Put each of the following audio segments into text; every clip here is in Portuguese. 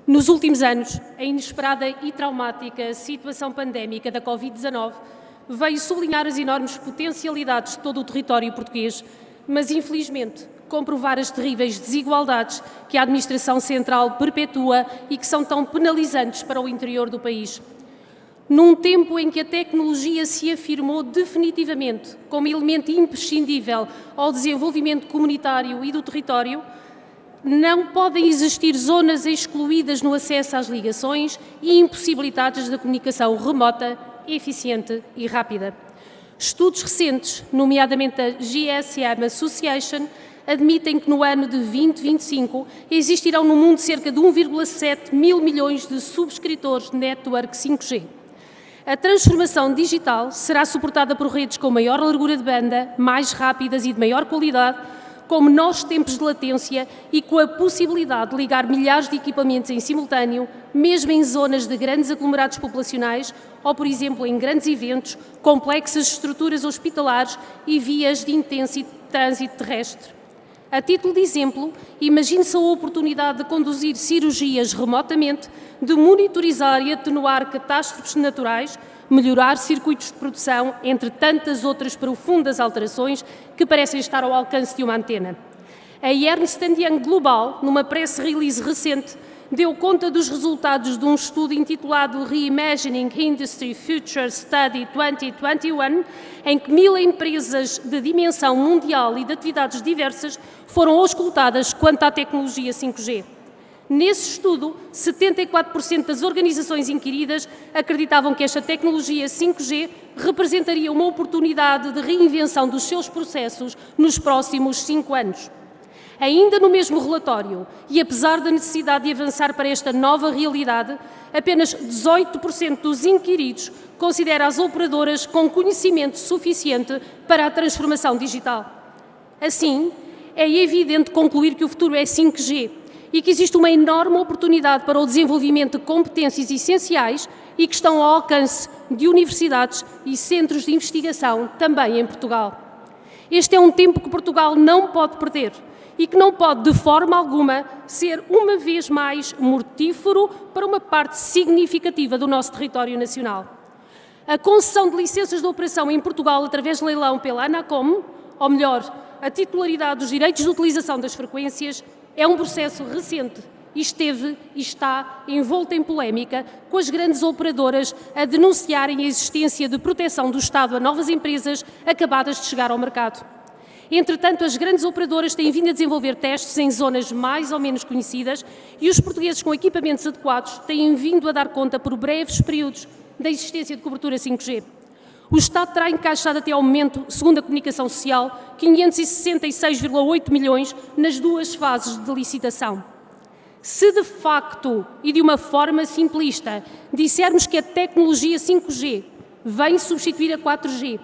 Nos últimos anos, a inesperada e traumática situação pandémica da Covid-19 veio sublinhar as enormes potencialidades de todo o território português, mas, infelizmente, comprovar as terríveis desigualdades que a Administração Central perpetua e que são tão penalizantes para o interior do país. Num tempo em que a tecnologia se afirmou definitivamente como elemento imprescindível ao desenvolvimento comunitário e do território, não podem existir zonas excluídas no acesso às ligações e impossibilitadas da comunicação remota, eficiente e rápida. Estudos recentes, nomeadamente a GSM Association, admitem que no ano de 2025 existirão no mundo cerca de 1,7 mil milhões de subscritores de network 5G. A transformação digital será suportada por redes com maior largura de banda, mais rápidas e de maior qualidade, com menores tempos de latência e com a possibilidade de ligar milhares de equipamentos em simultâneo, mesmo em zonas de grandes aglomerados populacionais ou, por exemplo, em grandes eventos, complexas estruturas hospitalares e vias de intenso trânsito terrestre. A título de exemplo, imagine-se a oportunidade de conduzir cirurgias remotamente, de monitorizar e atenuar catástrofes naturais, melhorar circuitos de produção, entre tantas outras profundas alterações que parecem estar ao alcance de uma antena. A Ernst & Young Global, numa press release recente, deu conta dos resultados de um estudo intitulado Reimagining Industry Future Study 2021, em que 1000 empresas de dimensão mundial e de atividades diversas foram auscultadas quanto à tecnologia 5G. Nesse estudo, 74% das organizações inquiridas acreditavam que esta tecnologia 5G representaria uma oportunidade de reinvenção dos seus processos nos próximos 5 anos. Ainda no mesmo relatório, e apesar da necessidade de avançar para esta nova realidade, apenas 18% dos inquiridos considera as operadoras com conhecimento suficiente para a transformação digital. Assim, é evidente concluir que o futuro é 5G e que existe uma enorme oportunidade para o desenvolvimento de competências essenciais e que estão ao alcance de universidades e centros de investigação também em Portugal. Este é um tempo que Portugal não pode perder e que não pode, de forma alguma, ser uma vez mais mortífero para uma parte significativa do nosso território nacional. A concessão de licenças de operação em Portugal através de leilão pela Anacom, ou melhor, a titularidade dos direitos de utilização das frequências, é um processo recente e esteve e está envolto em polémica, com as grandes operadoras a denunciarem a existência de proteção do Estado a novas empresas acabadas de chegar ao mercado. Entretanto, as grandes operadoras têm vindo a desenvolver testes em zonas mais ou menos conhecidas e os portugueses com equipamentos adequados têm vindo a dar conta por breves períodos da existência de cobertura 5G. O Estado terá encaixado até ao momento, segundo a Comunicação Social, 566,8 milhões nas 2 fases de licitação. Se de facto e de uma forma simplista dissermos que a tecnologia 5G vem substituir a 4G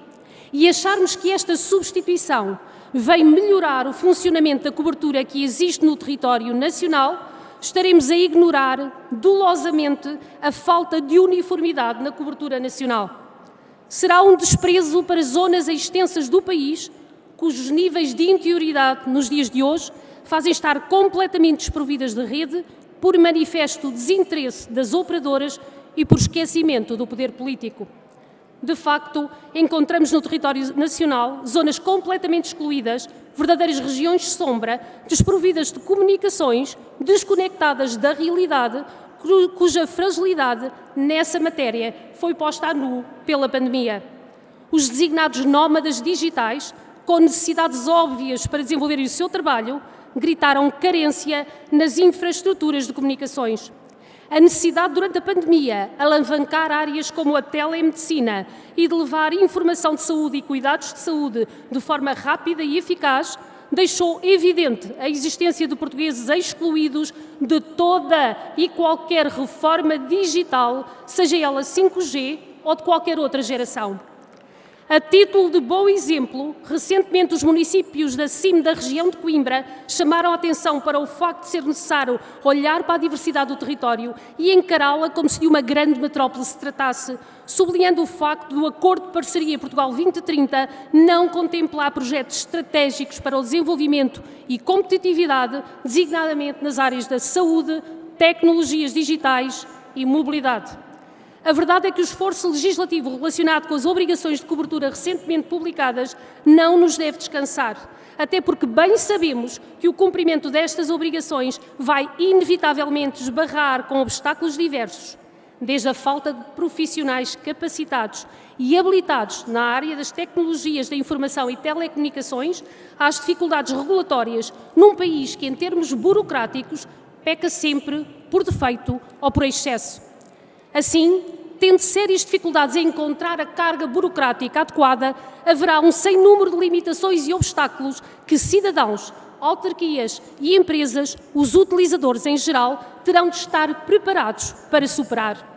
e acharmos que esta substituição vem melhorar o funcionamento da cobertura que existe no território nacional, estaremos a ignorar dolosamente a falta de uniformidade na cobertura nacional. Será um desprezo para zonas extensas do país, cujos níveis de interioridade nos dias de hoje fazem estar completamente desprovidas de rede por manifesto desinteresse das operadoras e por esquecimento do poder político. De facto, encontramos no território nacional zonas completamente excluídas, verdadeiras regiões de sombra, desprovidas de comunicações, desconectadas da realidade, cuja fragilidade nessa matéria foi posta a nu pela pandemia. Os designados nómadas digitais, com necessidades óbvias para desenvolverem o seu trabalho, gritaram carência nas infraestruturas de comunicações. A necessidade durante a pandemia de alavancar áreas como a telemedicina e de levar informação de saúde e cuidados de saúde de forma rápida e eficaz deixou evidente a existência de portugueses excluídos de toda e qualquer reforma digital, seja ela 5G ou de qualquer outra geração. A título de bom exemplo, recentemente os municípios da CIM da região de Coimbra chamaram a atenção para o facto de ser necessário olhar para a diversidade do território e encará-la como se de uma grande metrópole se tratasse, sublinhando o facto do Acordo de Parceria Portugal 2030 não contemplar projetos estratégicos para o desenvolvimento e competitividade, designadamente nas áreas da saúde, tecnologias digitais e mobilidade. A verdade é que o esforço legislativo relacionado com as obrigações de cobertura recentemente publicadas não nos deve descansar, até porque bem sabemos que o cumprimento destas obrigações vai inevitavelmente esbarrar com obstáculos diversos, desde a falta de profissionais capacitados e habilitados na área das tecnologias da informação e telecomunicações, às dificuldades regulatórias num país que, em termos burocráticos, peca sempre por defeito ou por excesso. Assim, tendo sérias dificuldades em encontrar a carga burocrática adequada, haverá um sem número de limitações e obstáculos que cidadãos, autarquias e empresas, os utilizadores em geral, terão de estar preparados para superar.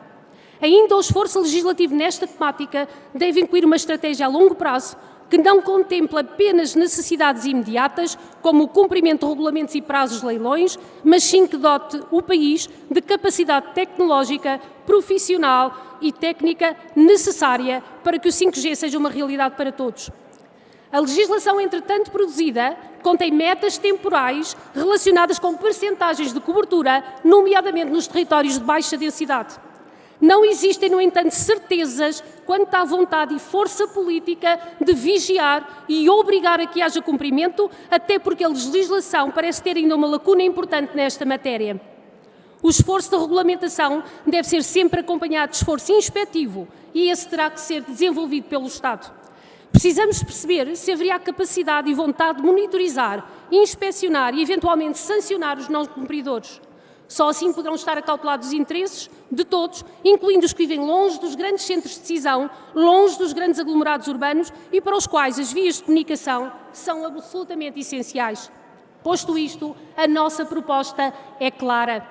Ainda o esforço legislativo nesta temática deve incluir uma estratégia a longo prazo que não contempla apenas necessidades imediatas, como o cumprimento de regulamentos e prazos de leilões, mas sim que dote o país de capacidade tecnológica, profissional e técnica necessária para que o 5G seja uma realidade para todos. A legislação, entretanto produzida, contém metas temporais relacionadas com percentagens de cobertura, nomeadamente nos territórios de baixa densidade. Não existem, no entanto, certezas quanto à vontade e força política de vigiar e obrigar a que haja cumprimento, até porque a legislação parece ter ainda uma lacuna importante nesta matéria. O esforço de regulamentação deve ser sempre acompanhado de esforço inspectivo e esse terá que ser desenvolvido pelo Estado. Precisamos perceber se haveria a capacidade e vontade de monitorizar, inspecionar e, eventualmente, sancionar os não cumpridores. Só assim poderão estar acautelados os interesses de todos, incluindo os que vivem longe dos grandes centros de decisão, longe dos grandes aglomerados urbanos e para os quais as vias de comunicação são absolutamente essenciais. Posto isto, a nossa proposta é clara: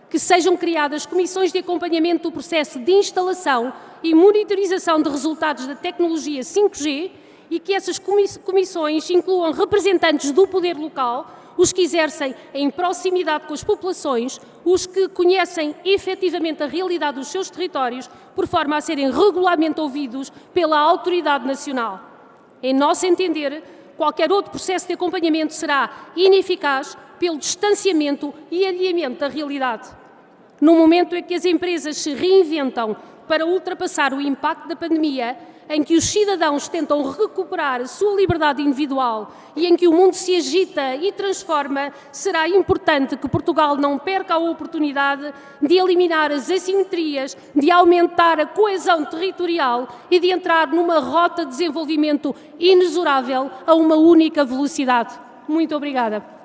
que sejam criadas comissões de acompanhamento do processo de instalação e monitorização de resultados da tecnologia 5G e que essas comissões incluam representantes do poder local, os que exercem em proximidade com as populações, os que conhecem efetivamente a realidade dos seus territórios, por forma a serem regularmente ouvidos pela autoridade nacional. Em nosso entender, qualquer outro processo de acompanhamento será ineficaz pelo distanciamento e alheamento da realidade. No momento em que as empresas se reinventam para ultrapassar o impacto da pandemia, em que os cidadãos tentam recuperar a sua liberdade individual e em que o mundo se agita e transforma, será importante que Portugal não perca a oportunidade de eliminar as assimetrias, de aumentar a coesão territorial e de entrar numa rota de desenvolvimento inexorável a uma única velocidade. Muito obrigada.